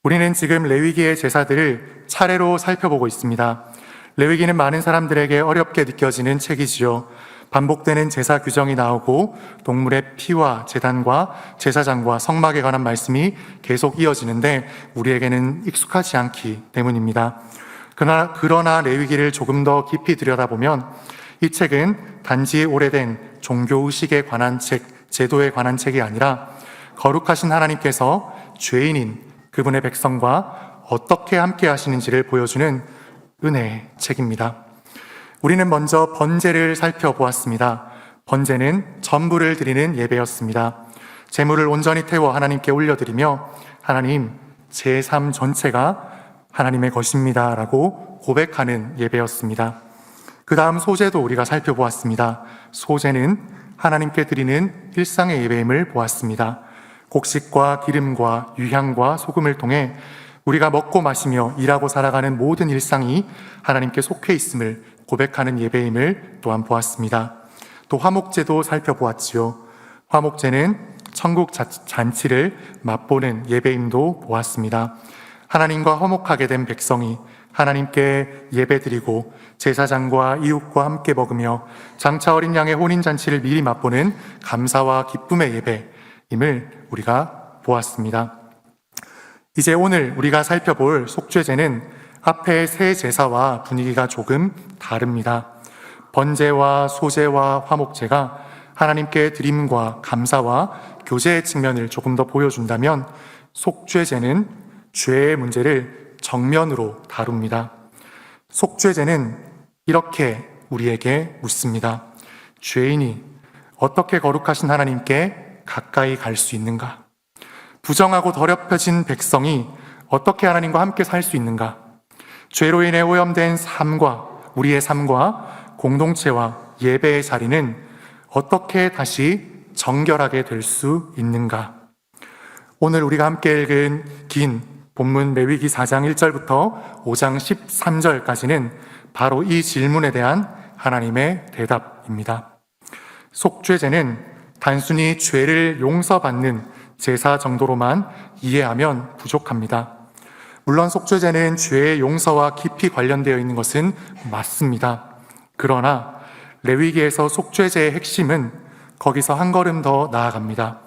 우리는 지금 레위기의 제사들을 차례로 살펴보고 있습니다. 레위기는 많은 사람들에게 어렵게 느껴지는 책이지요. 반복되는 제사 규정이 나오고 동물의 피와 제단과 제사장과 성막에 관한 말씀이 계속 이어지는데 우리에게는 익숙하지 않기 때문입니다. 그러나 레위기를 조금 더 깊이 들여다보면 이 책은 단지 오래된 종교의식에 관한 책, 제도에 관한 책이 아니라 거룩하신 하나님께서 죄인인 그분의 백성과 어떻게 함께 하시는지를 보여주는 은혜의 책입니다. 우리는 먼저 번제를 살펴보았습니다. 번제는 전부를 드리는 예배였습니다. 제물을 온전히 태워 하나님께 올려드리며 하나님, 제 삶 전체가 하나님의 것입니다 라고 고백하는 예배였습니다. 그 다음 소제도 우리가 살펴보았습니다. 소제는 하나님께 드리는 일상의 예배임을 보았습니다. 곡식과 기름과 유향과 소금을 통해 우리가 먹고 마시며 일하고 살아가는 모든 일상이 하나님께 속해 있음을 고백하는 예배임을 또한 보았습니다. 또 화목제도 살펴보았지요. 화목제는 천국 잔치를 맛보는 예배임도 보았습니다. 하나님과 화목하게 된 백성이 하나님께 예배드리고 제사장과 이웃과 함께 먹으며 장차 어린 양의 혼인잔치를 미리 맛보는 감사와 기쁨의 예배임을 우리가 보았습니다. 이제 오늘 우리가 살펴볼 속죄제는 앞의 세 제사와 분위기가 조금 다릅니다. 번제와 소제와 화목제가 하나님께 드림과 감사와 교제의 측면을 조금 더 보여준다면 속죄제는 죄의 문제를 정면으로 다룹니다. 속죄제는 이렇게 우리에게 묻습니다. 죄인이 어떻게 거룩하신 하나님께 가까이 갈 수 있는가? 부정하고 더럽혀진 백성이 어떻게 하나님과 함께 살 수 있는가? 죄로 인해 오염된 삶과 우리의 삶과 공동체와 예배의 자리는 어떻게 다시 정결하게 될 수 있는가? 오늘 우리가 함께 읽은 긴 본문 레위기 4장 1절부터 5장 13절까지는 바로 이 질문에 대한 하나님의 대답입니다. 속죄제는 단순히 죄를 용서받는 제사 정도로만 이해하면 부족합니다. 물론 속죄제는 죄의 용서와 깊이 관련되어 있는 것은 맞습니다. 그러나 레위기에서 속죄제의 핵심은 거기서 한 걸음 더 나아갑니다.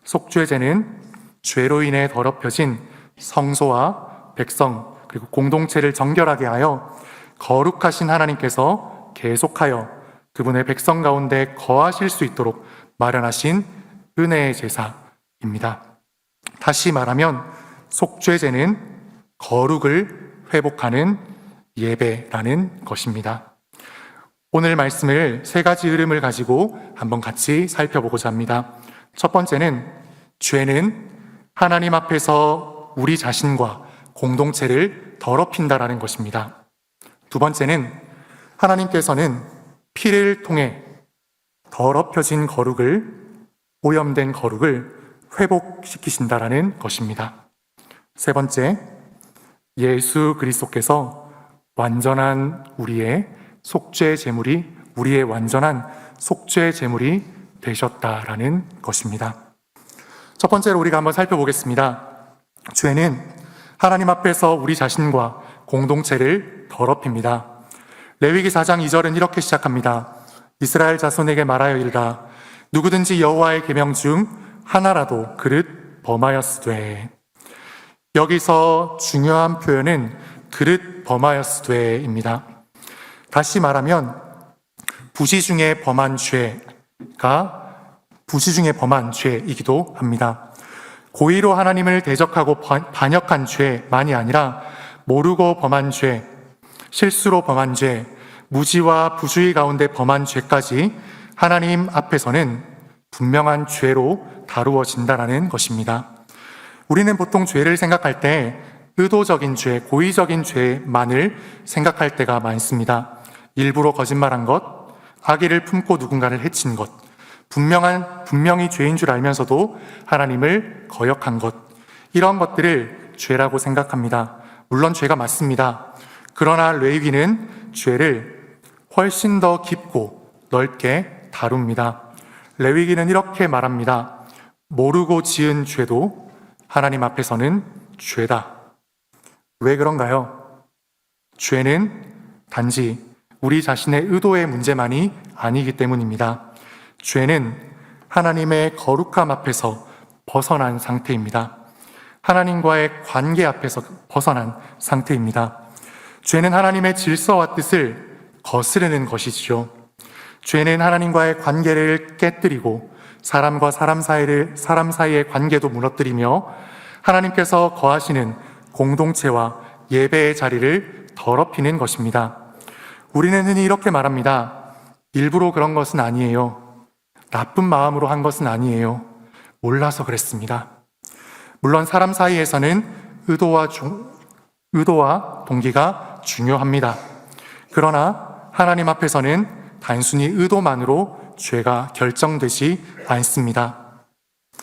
속죄제는 죄로 인해 더럽혀진 성소와 백성 그리고 공동체를 정결하게 하여 거룩하신 하나님께서 계속하여 그분의 백성 가운데 거하실 수 있도록 마련하신 은혜의 제사입니다. 다시 말하면 속죄제는 거룩을 회복하는 예배라는 것입니다. 오늘 말씀을 세 가지 흐름을 가지고 한번 같이 살펴보고자 합니다. 첫 번째는 죄는 하나님 앞에서 우리 자신과 공동체를 더럽힌다라는 것입니다. 두 번째는 하나님께서는 피를 통해 더럽혀진 거룩을, 오염된 거룩을 회복시키신다라는 것입니다. 세 번째, 예수 그리스도께서 완전한 우리의 속죄 제물이, 우리의 완전한 속죄 제물이 되셨다라는 것입니다. 첫 번째로 우리가 한번 살펴보겠습니다. 죄는 하나님 앞에서 우리 자신과 공동체를 더럽힙니다. 레위기 4장 2절은 이렇게 시작합니다. 이스라엘 자손에게 말하여 이르라. 누구든지 여호와의 계명 중 하나라도 그릇 범하였으되. 여기서 중요한 표현은 그릇 범하였으되입니다. 다시 말하면 부시 중에 범한 죄이기도 합니다. 고의로 하나님을 대적하고 반역한 죄만이 아니라 모르고 범한 죄, 실수로 범한 죄, 무지와 부주의 가운데 범한 죄까지 하나님 앞에서는 분명한 죄로 다루어진다는 것입니다. 우리는 보통 죄를 생각할 때 의도적인 죄, 고의적인 죄만을 생각할 때가 많습니다. 일부러 거짓말한 것, 악의를 품고 누군가를 해친 것, 분명히 죄인 줄 알면서도 하나님을 거역한 것, 이런 것들을 죄라고 생각합니다. 물론 죄가 맞습니다. 그러나 레위기는 죄를 훨씬 더 깊고 넓게 다룹니다. 레위기는 이렇게 말합니다. 모르고 지은 죄도 하나님 앞에서는 죄다 왜 그런가요? 죄는 단지 우리 자신의 의도의 문제만이 아니기 때문입니다. 죄는 하나님의 거룩함 앞에서 벗어난 상태입니다. 하나님과의 관계 앞에서 벗어난 상태입니다. 죄는 하나님의 질서와 뜻을 거스르는 것이지요. 죄는 하나님과의 관계를 깨뜨리고 사람과 사람 사이의 관계도 무너뜨리며 하나님께서 거하시는 공동체와 예배의 자리를 더럽히는 것입니다. 우리는 흔히 이렇게 말합니다. 일부러 그런 것은 아니에요. 나쁜 마음으로 한 것은 아니에요. 몰라서 그랬습니다. 물론 사람 사이에서는 의도와 동기가 중요합니다. 그러나 하나님 앞에서는 단순히 의도만으로 죄가 결정되지 않습니다.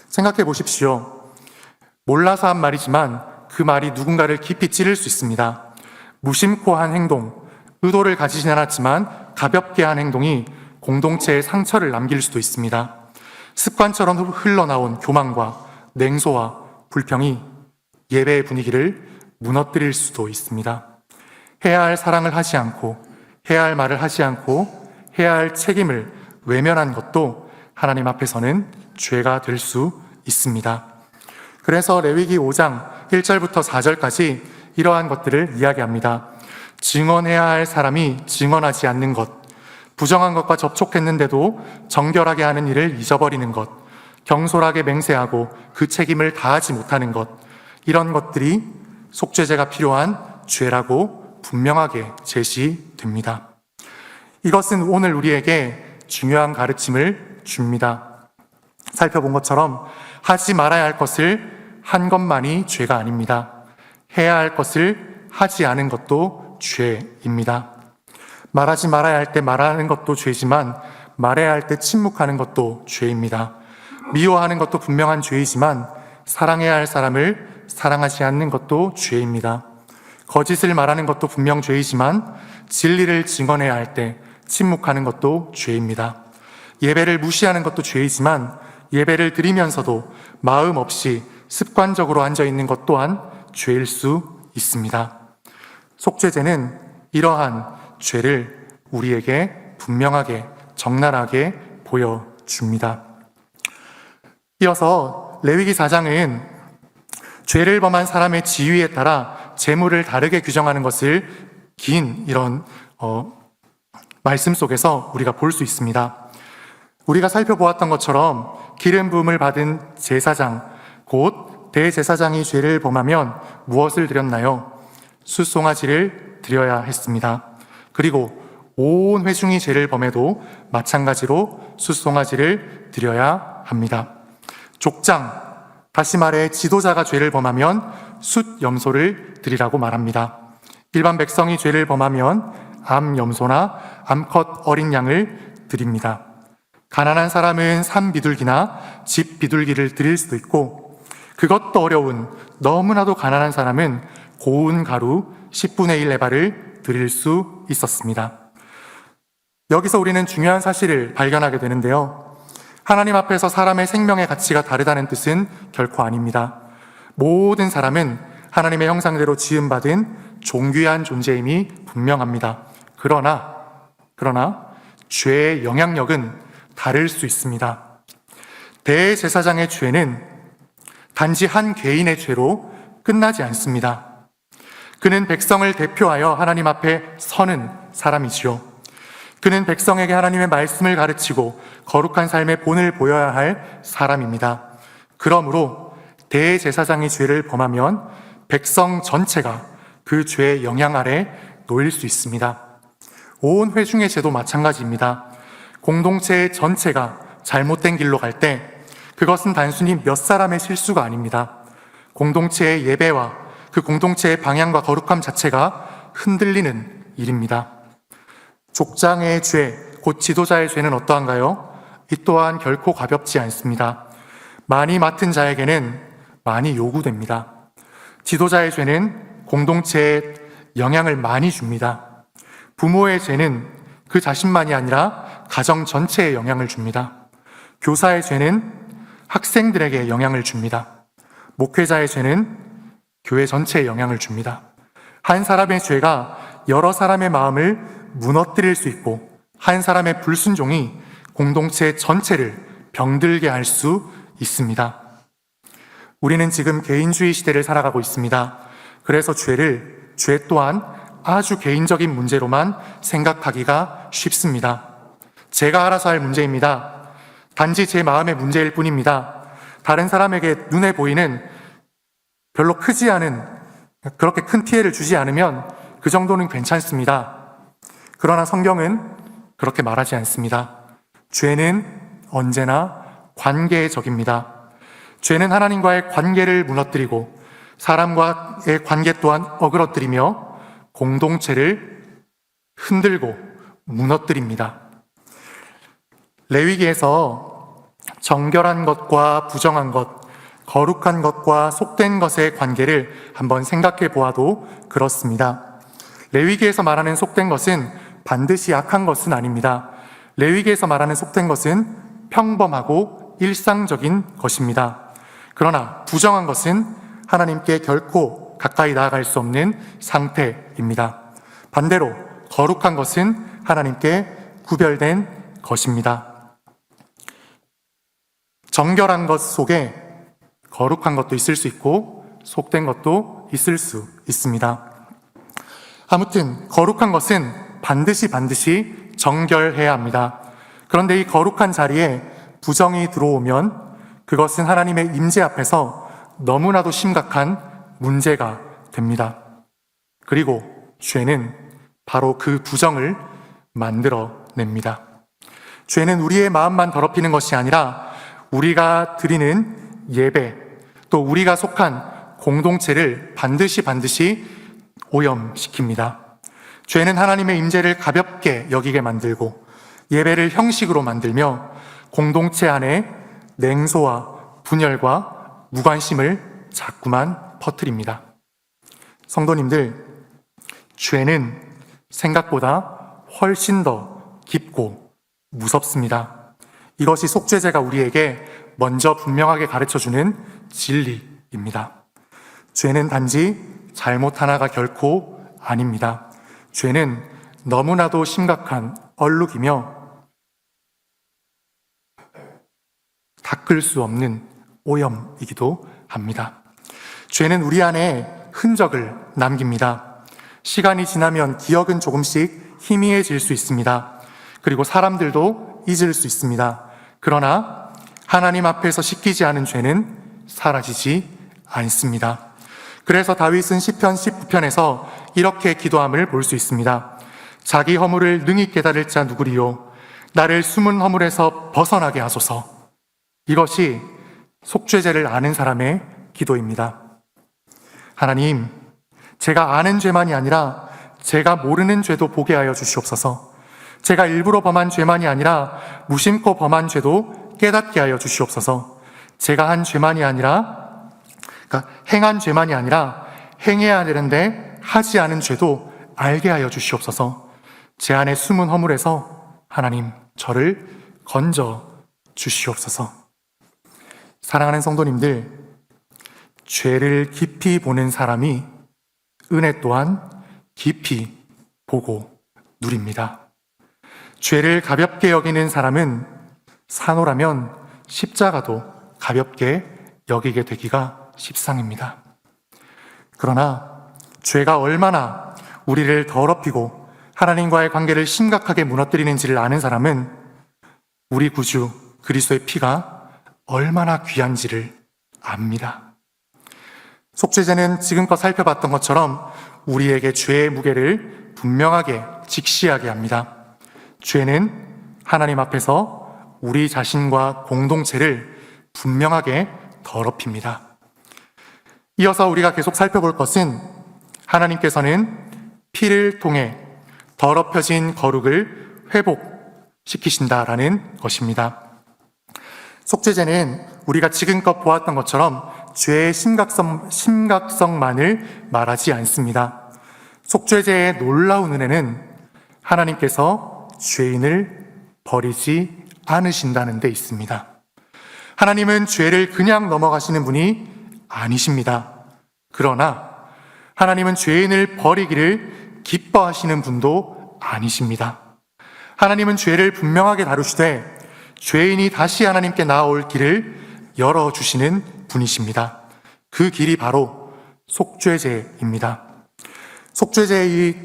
생각해 보십시오. 몰라서 한 말이지만 그 말이 누군가를 깊이 찌를 수 있습니다. 무심코 한 행동, 의도를 가지진 않았지만 가볍게 한 행동이 공동체에 상처를 남길 수도 있습니다. 습관처럼 흘러나온 교만과 냉소와 불평이 예배의 분위기를 무너뜨릴 수도 있습니다. 해야 할 사랑을 하지 않고, 해야 할 말을 하지 않고, 해야 할 책임을 외면한 것도 하나님 앞에서는 죄가 될 수 있습니다. 그래서 레위기 5장 1절부터 4절까지 이러한 것들을 이야기합니다. 증언해야 할 사람이 증언하지 않는 것, 부정한 것과 접촉했는데도 정결하게 하는 일을 잊어버리는 것, 경솔하게 맹세하고 그 책임을 다하지 못하는 것, 이런 것들이 속죄제가 필요한 죄라고 분명하게 제시됩니다. 이것은 오늘 우리에게 중요한 가르침을 줍니다. 살펴본 것처럼 하지 말아야 할 것을 한 것만이 죄가 아닙니다. 해야 할 것을 하지 않은 것도 죄입니다. 말하지 말아야 할 때 말하는 것도 죄지만 말해야 할 때 침묵하는 것도 죄입니다. 미워하는 것도 분명한 죄이지만 사랑해야 할 사람을 사랑하지 않는 것도 죄입니다. 거짓을 말하는 것도 분명 죄이지만 진리를 증언해야 할 때 침묵하는 것도 죄입니다. 예배를 무시하는 것도 죄이지만 예배를 드리면서도 마음 없이 습관적으로 앉아있는 것 또한 죄일 수 있습니다. 속죄제는 이러한 죄를 우리에게 분명하게 적나라하게 보여줍니다. 이어서 레위기 4장은 죄를 범한 사람의 지위에 따라 재물을 다르게 규정하는 것을 긴 이런 말씀 속에서 우리가 볼 수 있습니다. 우리가 살펴보았던 것처럼 기름 부음을 받은 제사장, 곧 대제사장이 죄를 범하면 무엇을 드렸나요? 숫송아지를 드려야 했습니다. 그리고 온 회중이 죄를 범해도 마찬가지로 숫송아지를 드려야 합니다. 족장, 다시 말해 지도자가 죄를 범하면 숫염소를 드리라고 말합니다. 일반 백성이 죄를 범하면 암염소나 암컷 어린 양을 드립니다. 가난한 사람은 산 비둘기나 집 비둘기를 드릴 수도 있고, 그것도 어려운 너무나도 가난한 사람은 고운 가루 10분의 1 에바를 드릴 수 있었습니다. 여기서 우리는 중요한 사실을 발견하게 되는데요. 하나님 앞에서 사람의 생명의 가치가 다르다는 뜻은 결코 아닙니다. 모든 사람은 하나님의 형상대로 지음받은 존귀한 존재임이 분명합니다. 그러나 죄의 영향력은 다를 수 있습니다. 대제사장의 죄는 단지 한 개인의 죄로 끝나지 않습니다. 그는 백성을 대표하여 하나님 앞에 서는 사람이지요. 그는 백성에게 하나님의 말씀을 가르치고 거룩한 삶의 본을 보여야 할 사람입니다. 그러므로 대제사장이 죄를 범하면 백성 전체가 그 죄의 영향 아래 놓일 수 있습니다. 온 회중의 죄도 마찬가지입니다. 공동체 전체가 잘못된 길로 갈 때 그것은 단순히 몇 사람의 실수가 아닙니다. 공동체의 예배와 그 공동체의 방향과 거룩함 자체가 흔들리는 일입니다. 족장의 죄, 곧 지도자의 죄는 어떠한가요? 이 또한 결코 가볍지 않습니다. 많이 맡은 자에게는 많이 요구됩니다. 지도자의 죄는 공동체에 영향을 많이 줍니다. 부모의 죄는 그 자신만이 아니라 가정 전체에 영향을 줍니다. 교사의 죄는 학생들에게 영향을 줍니다. 목회자의 죄는 교회 전체에 영향을 줍니다. 한 사람의 죄가 여러 사람의 마음을 무너뜨릴 수 있고 한 사람의 불순종이 공동체 전체를 병들게 할 수 있습니다. 우리는 지금 개인주의 시대를 살아가고 있습니다. 그래서 죄 또한 아주 개인적인 문제로만 생각하기가 쉽습니다. 제가 알아서 할 문제입니다. 단지 제 마음의 문제일 뿐입니다. 다른 사람에게 눈에 보이는 별로 크지 않은, 그렇게 큰 피해를 주지 않으면 그 정도는 괜찮습니다. 그러나 성경은 그렇게 말하지 않습니다. 죄는 언제나 관계의 적입니다. 죄는 하나님과의 관계를 무너뜨리고 사람과의 관계 또한 어그러뜨리며 공동체를 흔들고 무너뜨립니다. 레위기에서 정결한 것과 부정한 것, 거룩한 것과 속된 것의 관계를 한번 생각해 보아도 그렇습니다. 레위기에서 말하는 속된 것은 반드시 악한 것은 아닙니다. 레위기에서 말하는 속된 것은 평범하고 일상적인 것입니다. 그러나 부정한 것은 하나님께 결코 가까이 나아갈 수 없는 상태입니다. 반대로 거룩한 것은 하나님께 구별된 것입니다. 정결한 것 속에 거룩한 것도 있을 수 있고 속된 것도 있을 수 있습니다. 아무튼 거룩한 것은 반드시 정결해야 합니다. 그런데 이 거룩한 자리에 부정이 들어오면 그것은 하나님의 임재 앞에서 너무나도 심각한 문제가 됩니다. 그리고 죄는 바로 그 부정을 만들어냅니다. 죄는 우리의 마음만 더럽히는 것이 아니라 우리가 드리는 예배, 또 우리가 속한 공동체를 반드시 오염시킵니다. 죄는 하나님의 임재를 가볍게 여기게 만들고 예배를 형식으로 만들며 공동체 안에 냉소와 분열과 무관심을 자꾸만 퍼뜨립니다. 성도님들, 죄는 생각보다 훨씬 더 깊고 무섭습니다. 이것이 속죄제가 우리에게 먼저 분명하게 가르쳐주는 진리입니다. 죄는 단지 잘못 하나가 결코 아닙니다. 죄는 너무나도 심각한 얼룩이며 닦을 수 없는 오염이기도 합니다. 죄는 우리 안에 흔적을 남깁니다. 시간이 지나면 기억은 조금씩 희미해질 수 있습니다. 그리고 사람들도 잊을 수 있습니다. 그러나 하나님 앞에서 씻기지 않은 죄는 사라지지 않습니다. 그래서 다윗은 시편 19편에서 이렇게 기도함을 볼 수 있습니다. 자기 허물을 능히 깨달을 자 누구리요? 나를 숨은 허물에서 벗어나게 하소서. 이것이 속죄제를 아는 사람의 기도입니다. 하나님, 제가 아는 죄만이 아니라 제가 모르는 죄도 보게 하여 주시옵소서. 제가 일부러 범한 죄만이 아니라 무심코 범한 죄도 깨닫게 하여 주시옵소서. 제가 한 죄만이 아니라, 행한 죄만이 아니라 행해야 되는데 하지 않은 죄도 알게 하여 주시옵소서. 제 안에 숨은 허물에서 하나님 저를 건져 주시옵소서. 사랑하는 성도님들, 죄를 깊이 보는 사람이 은혜 또한 깊이 보고 누립니다. 죄를 가볍게 여기는 사람은 산호라면 십자가도 가볍게 여기게 되기가 십상입니다. 그러나 죄가 얼마나 우리를 더럽히고 하나님과의 관계를 심각하게 무너뜨리는지를 아는 사람은 우리 구주 그리스도의 피가 얼마나 귀한지를 압니다. 속죄제는 지금껏 살펴봤던 것처럼 우리에게 죄의 무게를 분명하게 직시하게 합니다. 죄는 하나님 앞에서 우리 자신과 공동체를 분명하게 더럽힙니다. 이어서 우리가 계속 살펴볼 것은 하나님께서는 피를 통해 더럽혀진 거룩을 회복시키신다라는 것입니다. 속죄제는 우리가 지금껏 보았던 것처럼 죄의 심각성만을 말하지 않습니다. 속죄제의 놀라운 은혜는 하나님께서 죄인을 버리지 않으신다는 데 있습니다. 하나님은 죄를 그냥 넘어가시는 분이 아니십니다. 그러나 하나님은 죄인을 버리기를 기뻐하시는 분도 아니십니다. 하나님은 죄를 분명하게 다루시되 죄인이 다시 하나님께 나아올 길을 열어주시는 분이십니다. 그 길이 바로 속죄제입니다. 속죄제의 이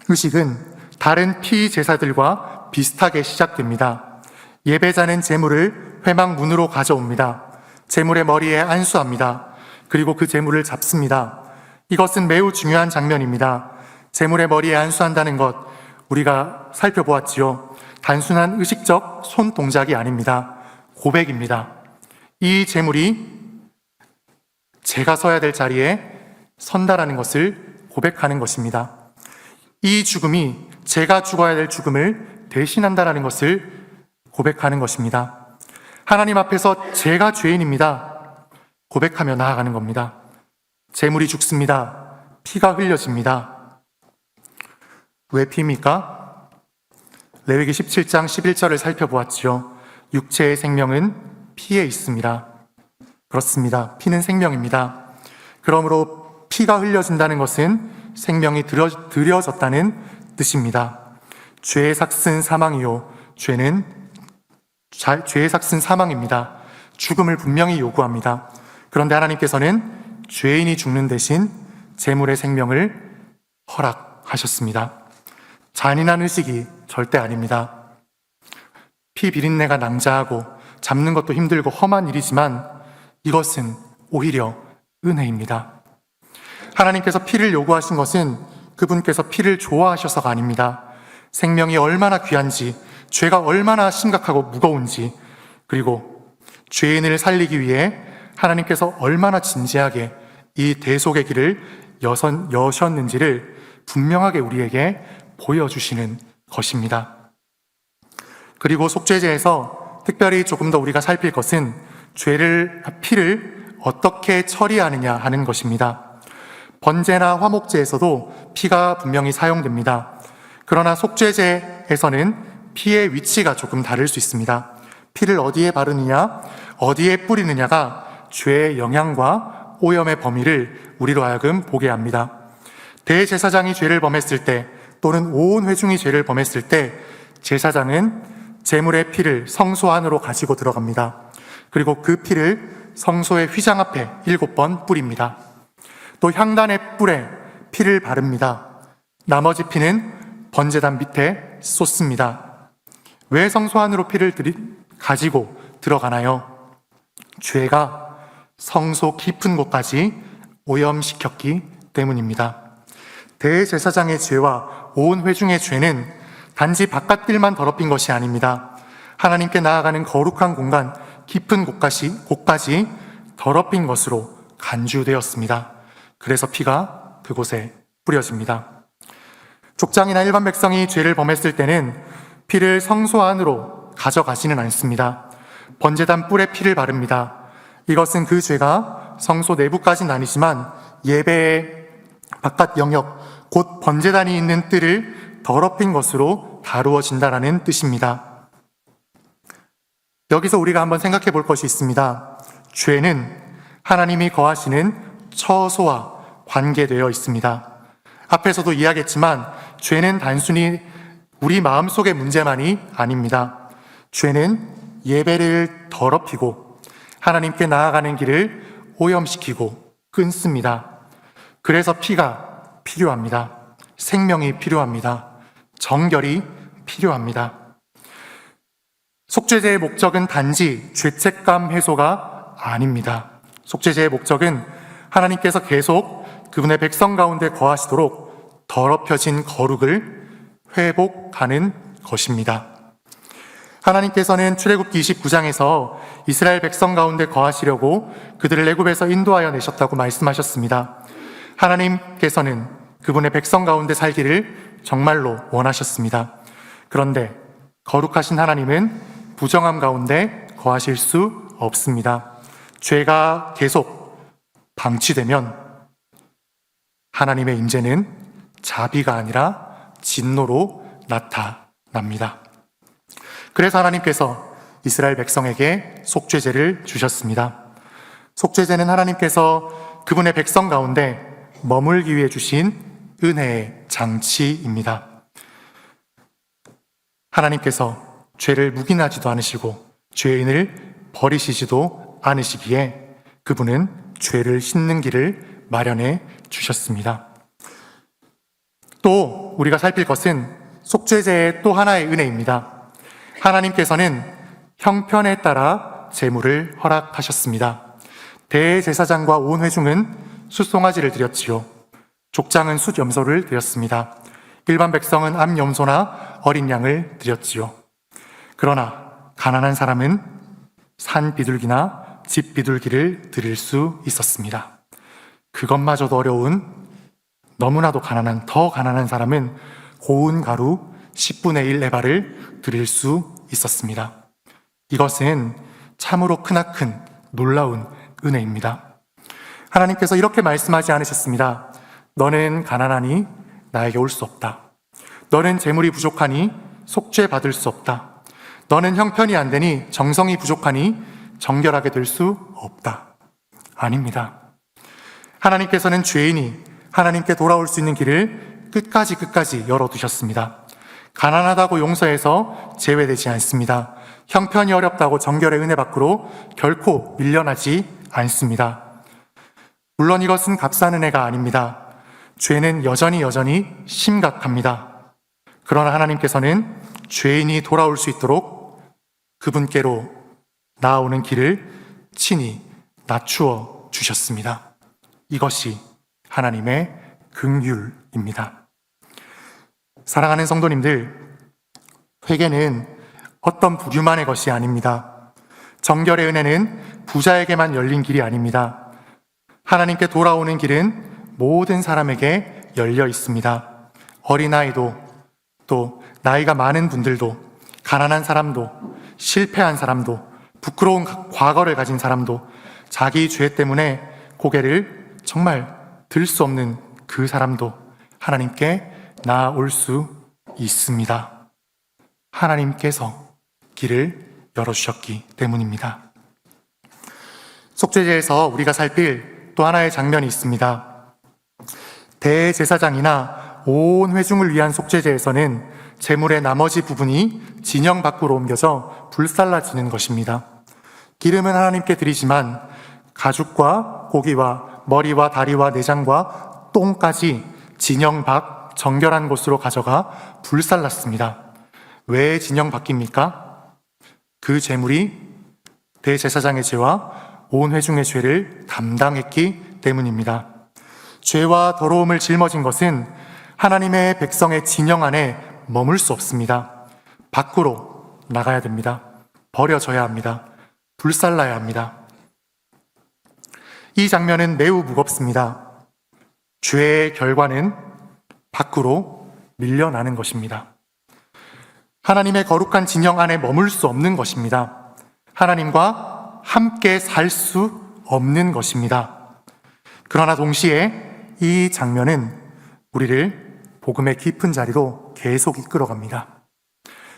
의식은 다른 피제사들과 비슷하게 시작됩니다. 예배자는 제물을 회막문으로 가져옵니다. 제물의 머리에 안수합니다. 그리고 그 제물을 잡습니다. 이것은 매우 중요한 장면입니다. 제물의 머리에 안수한다는 것, 우리가 살펴보았지요. 단순한 의식적 손 동작이 아닙니다. 고백입니다. 이 제물이 제가 서야 될 자리에 선다라는 것을 고백하는 것입니다. 이 죽음이 제가 죽어야 될 죽음을 대신한다라는 것을 고백하는 것입니다. 하나님 앞에서 제가 죄인입니다. 고백하며 나아가는 겁니다. 제물이 죽습니다. 피가 흘려집니다. 왜 피입니까? 레위기 17장 11절을 살펴보았지요. 육체의 생명은 피에 있습니다. 그렇습니다. 피는 생명입니다. 그러므로 피가 흘려진다는 것은 생명이 들여졌다는 뜻입니다. 죄의 삭은 사망이요. 죄의 삭은 사망입니다. 죽음을 분명히 요구합니다. 그런데 하나님께서는 죄인이 죽는 대신 제물의 생명을 허락하셨습니다. 잔인한 의식이 절대 아닙니다. 피 비린내가 낭자하고 잡는 것도 힘들고 험한 일이지만 이것은 오히려 은혜입니다. 하나님께서 피를 요구하신 것은 그분께서 피를 좋아하셔서가 아닙니다. 생명이 얼마나 귀한지, 죄가 얼마나 심각하고 무거운지, 그리고 죄인을 살리기 위해 하나님께서 얼마나 진지하게 이 대속의 길을 여셨는지를 분명하게 우리에게 보여주시는 것입니다. 그리고 속죄제에서 특별히 조금 더 우리가 살필 것은 피를 어떻게 처리하느냐 하는 것입니다. 번제나 화목제에서도 피가 분명히 사용됩니다. 그러나 속죄제에서는 피의 위치가 조금 다를 수 있습니다. 피를 어디에 바르느냐, 어디에 뿌리느냐가 죄의 영향과 오염의 범위를 우리로 하여금 보게 합니다. 대제사장이 죄를 범했을 때 또는 온 회중이 죄를 범했을 때 제사장은 제물의 피를 성소 안으로 가지고 들어갑니다. 그리고 그 피를 성소의 휘장 앞에 7번 뿌립니다. 또 향단의 뿔에 피를 바릅니다. 나머지 피는 번제단 밑에 쏟습니다. 왜 성소 안으로 피를 가지고 들어가나요? 죄가 성소 깊은 곳까지 오염시켰기 때문입니다. 대제사장의 죄와 온 회중의 죄는 단지 바깥길만 더럽힌 것이 아닙니다. 하나님께 나아가는 거룩한 공간, 깊은 곳까지 더럽힌 것으로 간주되었습니다. 그래서 피가 그곳에 뿌려집니다. 족장이나 일반 백성이 죄를 범했을 때는 피를 성소 안으로 가져가지는 않습니다. 번제단 뿔에 피를 바릅니다. 이것은 그 죄가 성소 내부까지는 아니지만 예배의 바깥 영역, 곧 번제단이 있는 뜰을 더럽힌 것으로 다루어진다라는 뜻입니다. 여기서 우리가 한번 생각해 볼 것이 있습니다. 죄는 하나님이 거하시는 처소와 관계되어 있습니다. 앞에서도 이야기했지만 죄는 단순히 우리 마음속의 문제만이 아닙니다. 죄는 예배를 더럽히고 하나님께 나아가는 길을 오염시키고 끊습니다. 그래서 피가 필요합니다. 생명이 필요합니다. 정결이 필요합니다. 속죄제의 목적은 단지 죄책감 해소가 아닙니다. 속죄제의 목적은 하나님께서 계속 그분의 백성 가운데 거하시도록 더럽혀진 거룩을 회복하는 것입니다. 하나님께서는 출애굽기 29장에서 이스라엘 백성 가운데 거하시려고 그들을 애굽에서 인도하여 내셨다고 말씀하셨습니다. 하나님께서는 그분의 백성 가운데 살기를 정말로 원하셨습니다. 그런데 거룩하신 하나님은 부정함 가운데 거하실 수 없습니다. 죄가 계속 방치되면 하나님의 임재는 자비가 아니라 진노로 나타납니다. 그래서 하나님께서 이스라엘 백성에게 속죄제를 주셨습니다. 속죄제는 하나님께서 그분의 백성 가운데 머물기 위해 주신 은혜의 장치입니다. 하나님께서 죄를 묵인하지도 않으시고 죄인을 버리시지도 않으시기에 그분은 죄를 씻는 길을 마련해 주셨습니다. 또 우리가 살필 것은 속죄제의 또 하나의 은혜입니다. 하나님께서는 형편에 따라 제물을 허락하셨습니다. 대제사장과 온 회중은 숫송아지를 드렸지요. 족장은 숫염소를 드렸습니다. 일반 백성은 암염소나 어린 양을 드렸지요. 그러나 가난한 사람은 산 비둘기나 집 비둘기를 드릴 수 있었습니다. 그것마저도 어려운 너무나도 더 가난한 사람은 고운 가루 10분의 1 에바를 드릴 수 있었습니다. 이것은 참으로 크나큰 놀라운 은혜입니다. 하나님께서 이렇게 말씀하지 않으셨습니다. 너는 가난하니 나에게 올 수 없다. 너는 재물이 부족하니 속죄 받을 수 없다. 너는 형편이 안 되니 정성이 부족하니 정결하게 될 수 없다. 아닙니다. 하나님께서는 죄인이 하나님께 돌아올 수 있는 길을 끝까지 열어두셨습니다. 가난하다고 용서해서 제외되지 않습니다. 형편이 어렵다고 정결의 은혜 밖으로 결코 밀려나지 않습니다. 물론 이것은 값싼 은혜가 아닙니다. 죄는 여전히 심각합니다. 그러나 하나님께서는 죄인이 돌아올 수 있도록 그분께로 나아오는 길을 친히 낮추어 주셨습니다. 이것이 하나님의 긍휼입니다. 사랑하는 성도님들, 회개는 어떤 부류만의 것이 아닙니다. 정결의 은혜는 부자에게만 열린 길이 아닙니다. 하나님께 돌아오는 길은 모든 사람에게 열려 있습니다. 어린아이도, 또 나이가 많은 분들도, 가난한 사람도, 실패한 사람도, 부끄러운 과거를 가진 사람도, 자기 죄 때문에 고개를 정말 들 수 없는 그 사람도 하나님께 나아올 수 있습니다. 하나님께서 길을 열어주셨기 때문입니다. 속죄제에서 우리가 살필 또 하나의 장면이 있습니다. 대제사장이나 온 회중을 위한 속죄제에서는 제물의 나머지 부분이 진영 밖으로 옮겨져 불살라지는 것입니다. 기름은 하나님께 드리지만 가죽과 고기와 머리와 다리와 내장과 똥까지 진영 밖 정결한 곳으로 가져가 불살랐습니다. 왜 진영 밖입니까? 그 제물이 대제사장의 죄와 온 회중의 죄를 담당했기 때문입니다. 죄와 더러움을 짊어진 것은 하나님의 백성의 진영 안에 머물 수 없습니다. 밖으로 나가야 됩니다. 버려져야 합니다. 불살라야 합니다. 이 장면은 매우 무겁습니다. 죄의 결과는 밖으로 밀려나는 것입니다. 하나님의 거룩한 진영 안에 머물 수 없는 것입니다. 하나님과 함께 살 수 없는 것입니다. 그러나 동시에 이 장면은 우리를 복음의 깊은 자리로 계속 이끌어갑니다.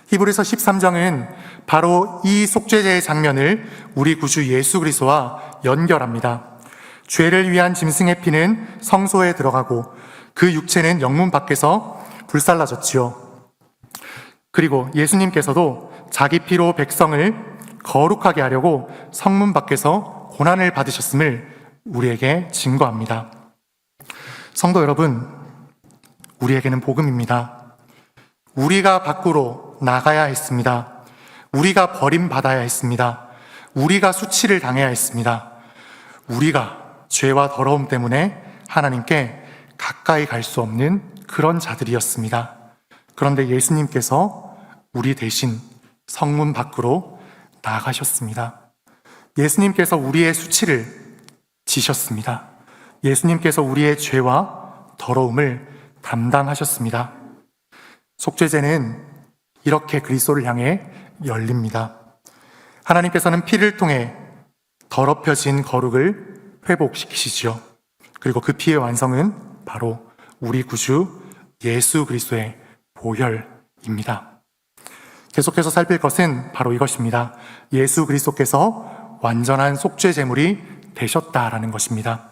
히브리서 13장은 바로 이 속죄제의 장면을 우리 구주 예수 그리스도와 연결합니다. 죄를 위한 짐승의 피는 성소에 들어가고 그 육체는 영문 밖에서 불살라졌지요. 그리고 예수님께서도 자기 피로 백성을 거룩하게 하려고 성문 밖에서 고난을 받으셨음을 우리에게 증거합니다. 성도 여러분, 우리에게는 복음입니다. 우리가 밖으로 나가야 했습니다. 우리가 버림받아야 했습니다. 우리가 수치를 당해야 했습니다. 우리가 죄와 더러움 때문에 하나님께 가까이 갈 수 없는 그런 자들이었습니다. 그런데 예수님께서 우리 대신 성문 밖으로 나가셨습니다. 예수님께서 우리의 수치를 지셨습니다. 예수님께서 우리의 죄와 더러움을 담당하셨습니다. 속죄제는 이렇게 그리스도를 향해 열립니다. 하나님께서는 피를 통해 더럽혀진 거룩을 회복시키시지요. 그리고 그 피의 완성은 바로 우리 구주 예수 그리스도의 보혈입니다. 계속해서 살필 것은 바로 이것입니다. 예수 그리스도께서 완전한 속죄 제물이 되셨다라는 것입니다.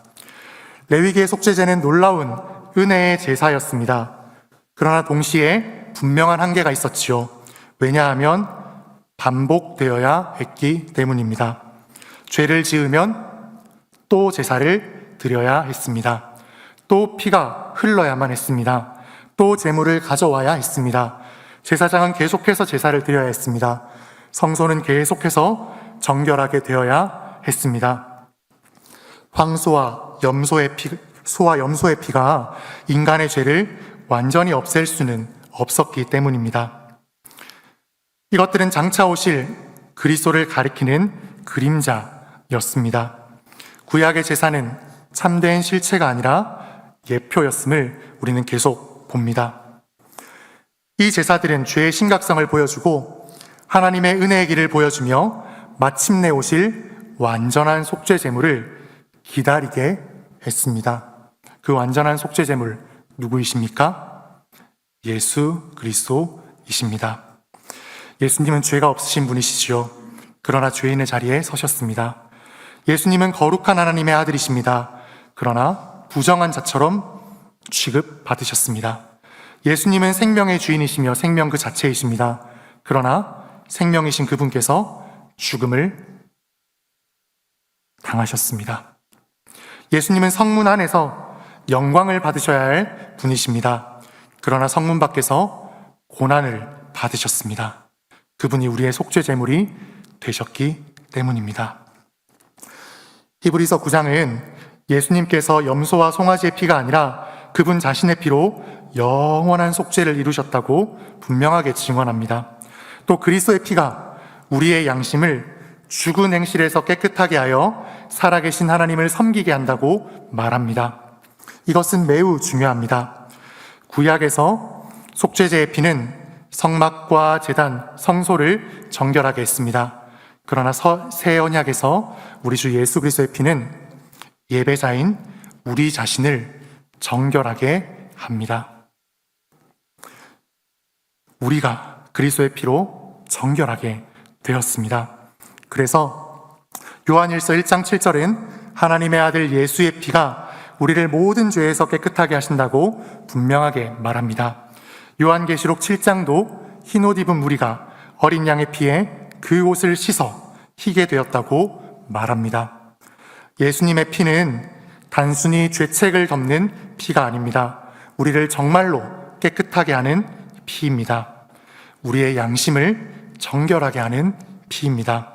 레위기의 속죄제는 놀라운 은혜의 제사였습니다. 그러나 동시에 분명한 한계가 있었지요. 왜냐하면 반복되어야 했기 때문입니다. 죄를 지으면 또 제사를 드려야 했습니다. 또 피가 흘러야만 했습니다. 또 제물을 가져와야 했습니다. 제사장은 계속해서 제사를 드려야 했습니다. 성소는 계속해서 정결하게 되어야 했습니다. 소와 염소의 피가 인간의 죄를 완전히 없앨 수는 없었기 때문입니다. 이것들은 장차 오실 그리스도를 가리키는 그림자였습니다. 구약의 제사는 참된 실체가 아니라 예표였음을 우리는 계속 봅니다. 이 제사들은 죄의 심각성을 보여주고 하나님의 은혜의 길을 보여주며 마침내 오실 완전한 속죄 제물을 기다리게 했습니다. 그 완전한 속죄 제물 누구이십니까? 예수 그리스도이십니다. 예수님은 죄가 없으신 분이시지요. 그러나 죄인의 자리에 서셨습니다. 예수님은 거룩한 하나님의 아들이십니다. 그러나 부정한 자처럼 취급받으셨습니다. 예수님은 생명의 주인이시며 생명 그 자체이십니다. 그러나 생명이신 그분께서 죽음을 당하셨습니다. 예수님은 성문 안에서 영광을 받으셔야 할 분이십니다. 그러나 성문 밖에서 고난을 받으셨습니다. 그분이 우리의 속죄 제물이 되셨기 때문입니다. 히브리서 9장은 예수님께서 염소와 송아지의 피가 아니라 그분 자신의 피로 영원한 속죄를 이루셨다고 분명하게 증언합니다. 또 그리스도의 피가 우리의 양심을 죽은 행실에서 깨끗하게 하여 살아계신 하나님을 섬기게 한다고 말합니다. 이것은 매우 중요합니다. 구약에서 속죄제의 피는 성막과 제단, 성소를 정결하게 했습니다. 그러나 새 언약에서 우리 주 예수 그리스도의 피는 예배자인 우리 자신을 정결하게 합니다. 우리가 그리스도의 피로 정결하게 되었습니다. 그래서 요한일서 1장 7절은 하나님의 아들 예수의 피가 우리를 모든 죄에서 깨끗하게 하신다고 분명하게 말합니다. 요한계시록 7장도 흰옷 입은 무리가 어린 양의 피에 그 옷을 씻어 희게 되었다고 말합니다. 예수님의 피는 단순히 죄책을 덮는 피가 아닙니다. 우리를 정말로 깨끗하게 하는 피입니다. 우리의 양심을 정결하게 하는 피입니다.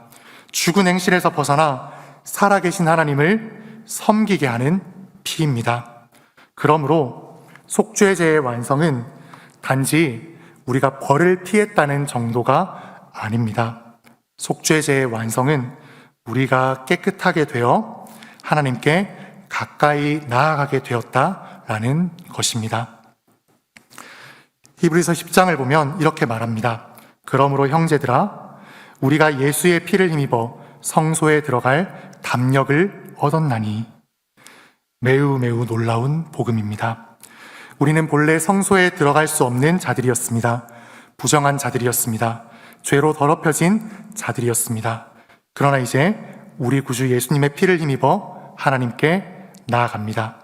죽은 행실에서 벗어나 살아계신 하나님을 섬기게 하는 피입니다. 그러므로 속죄제의 완성은 단지 우리가 벌을 피했다는 정도가 아닙니다. 속죄제의 완성은 우리가 깨끗하게 되어 하나님께 가까이 나아가게 되었다라는 것입니다. 히브리서 10장을 보면 이렇게 말합니다. 그러므로 형제들아, 우리가 예수의 피를 힘입어 성소에 들어갈 담력을 얻었나니. 매우 놀라운 복음입니다. 우리는 본래 성소에 들어갈 수 없는 자들이었습니다. 부정한 자들이었습니다. 죄로 더럽혀진 자들이었습니다. 그러나 이제 우리 구주 예수님의 피를 힘입어 하나님께 나아갑니다.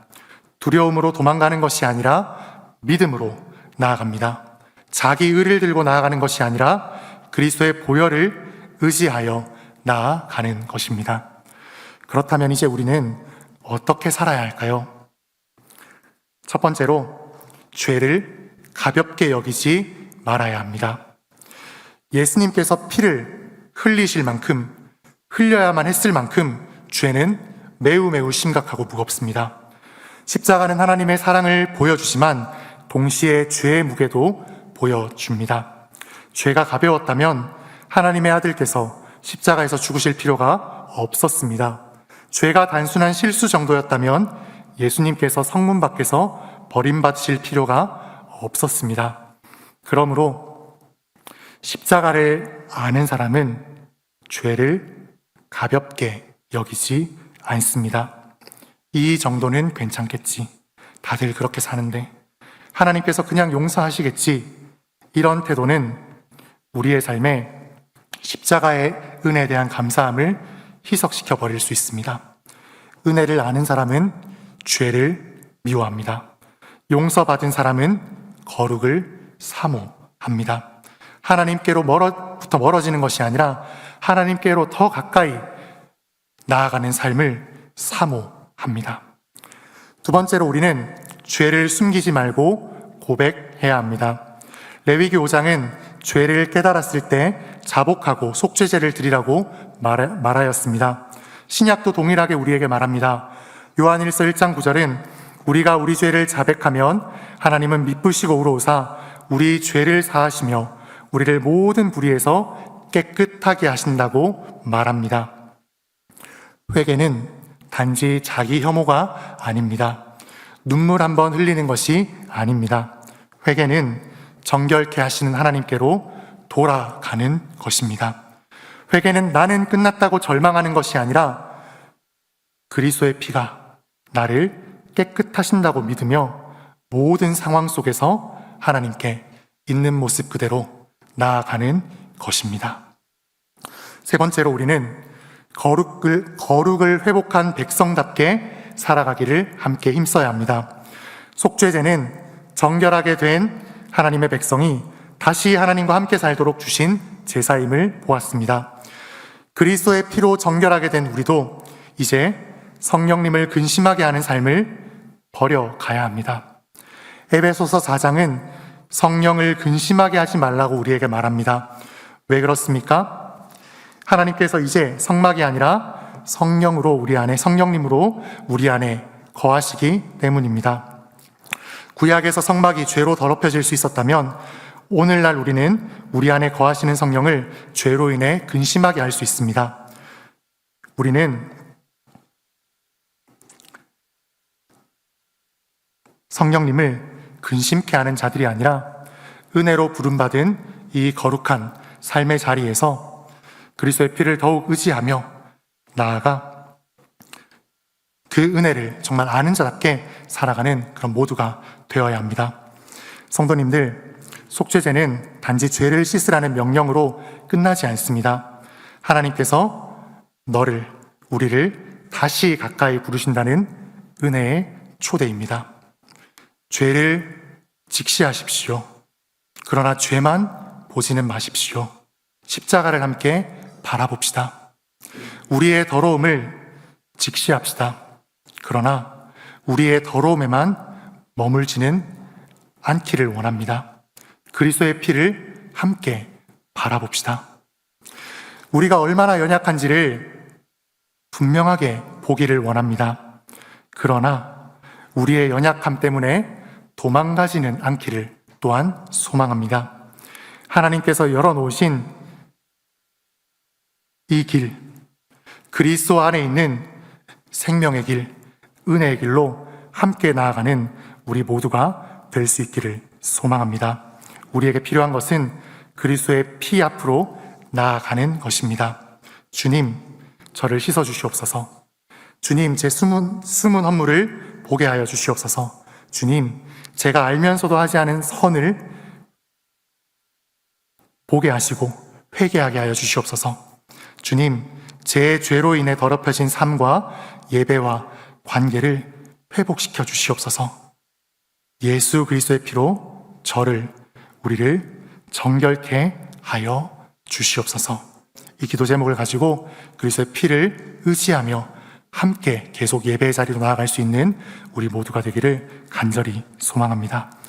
두려움으로 도망가는 것이 아니라 믿음으로 나아갑니다. 자기 의를 들고 나아가는 것이 아니라 그리스도의 보혈을 의지하여 나아가는 것입니다. 그렇다면 이제 우리는 어떻게 살아야 할까요? 첫 번째로 죄를 가볍게 여기지 말아야 합니다. 예수님께서 피를 흘리실 만큼, 흘려야만 했을 만큼 죄는 매우 심각하고 무겁습니다. 십자가는 하나님의 사랑을 보여주지만 동시에 죄의 무게도 보여줍니다. 죄가 가벼웠다면 하나님의 아들께서 십자가에서 죽으실 필요가 없었습니다. 죄가 단순한 실수 정도였다면 예수님께서 성문 밖에서 버림받으실 필요가 없었습니다. 그러므로 십자가를 아는 사람은 죄를 가볍게 여기지 않습니다. 이 정도는 괜찮겠지. 다들 그렇게 사는데 하나님께서 그냥 용서하시겠지. 이런 태도는 우리의 삶에 십자가의 은혜에 대한 감사함을 희석시켜 버릴 수 있습니다. 은혜를 아는 사람은 죄를 미워합니다. 용서받은 사람은 거룩을 사모합니다. 하나님께로부터 멀어지는 것이 아니라 하나님께로 더 가까이 나아가는 삶을 사모합니다. 두 번째로 우리는 죄를 숨기지 말고 고백해야 합니다. 레위기 5장은 죄를 깨달았을 때 자복하고 속죄제를 드리라고 말하였습니다. 신약도 동일하게 우리에게 말합니다. 요한일서 1장 9절은 우리가 우리 죄를 자백하면 하나님은 미쁘시고 의로우사 우리 죄를 사하시며 우리를 모든 불의에서 깨끗하게 하신다고 말합니다. 회개는 단지 자기 혐오가 아닙니다. 눈물 한번 흘리는 것이 아닙니다. 회개는 정결케 하시는 하나님께로 돌아가는 것입니다. 회개는 나는 끝났다고 절망하는 것이 아니라 그리스도의 피가 나를 깨끗하신다고 믿으며 모든 상황 속에서 하나님께 있는 모습 그대로 나아가는 것입니다. 세 번째로 우리는 거룩을 회복한 백성답게 살아가기를 함께 힘써야 합니다. 속죄제는 정결하게 된 하나님의 백성이 다시 하나님과 함께 살도록 주신 제사임을 보았습니다. 그리스도의 피로 정결하게 된 우리도 이제 성령님을 근심하게 하는 삶을 버려가야 합니다. 에베소서 4장은 성령을 근심하게 하지 말라고 우리에게 말합니다. 왜 그렇습니까? 하나님께서 이제 성막이 아니라 성령님으로 우리 안에 거하시기 때문입니다. 구약에서 성막이 죄로 더럽혀질 수 있었다면 오늘날 우리는 우리 안에 거하시는 성령을 죄로 인해 근심하게 할 수 있습니다. 우리는 성령님을 근심케 하는 자들이 아니라 은혜로 부름받은 이 거룩한 삶의 자리에서 그리스도의 피를 더욱 의지하며 나아가 그 은혜를 정말 아는 자답게 살아가는 그런 모두가 되어야 합니다. 성도님들, 속죄제는 단지 죄를 씻으라는 명령으로 끝나지 않습니다. 하나님께서 우리를 다시 가까이 부르신다는 은혜의 초대입니다. 죄를 직시하십시오. 그러나 죄만 보지는 마십시오. 십자가를 함께 바라봅시다. 우리의 더러움을 직시합시다. 그러나 우리의 더러움에만 머물지는 않기를 원합니다. 그리스도의 피를 함께 바라봅시다. 우리가 얼마나 연약한지를 분명하게 보기를 원합니다. 그러나 우리의 연약함 때문에 도망가지는 않기를 또한 소망합니다. 하나님께서 열어놓으신 이 길, 그리스도 안에 있는 생명의 길, 은혜의 길로 함께 나아가는 우리 모두가 될 수 있기를 소망합니다. 우리에게 필요한 것은 그리스도의 피 앞으로 나아가는 것입니다. 주님, 저를 씻어 주시옵소서. 주님, 제 숨은 허물을 보게 하여 주시옵소서. 주님, 제가 알면서도 하지 않은 선을 보게 하시고 회개하게 하여 주시옵소서. 주님, 제 죄로 인해 더럽혀진 삶과 예배와 관계를 회복시켜 주시옵소서. 예수 그리스도의 피로 우리를 정결케 하여 주시옵소서. 이 기도 제목을 가지고 그리스도의 피를 의지하며 함께 계속 예배의 자리로 나아갈 수 있는 우리 모두가 되기를 간절히 소망합니다.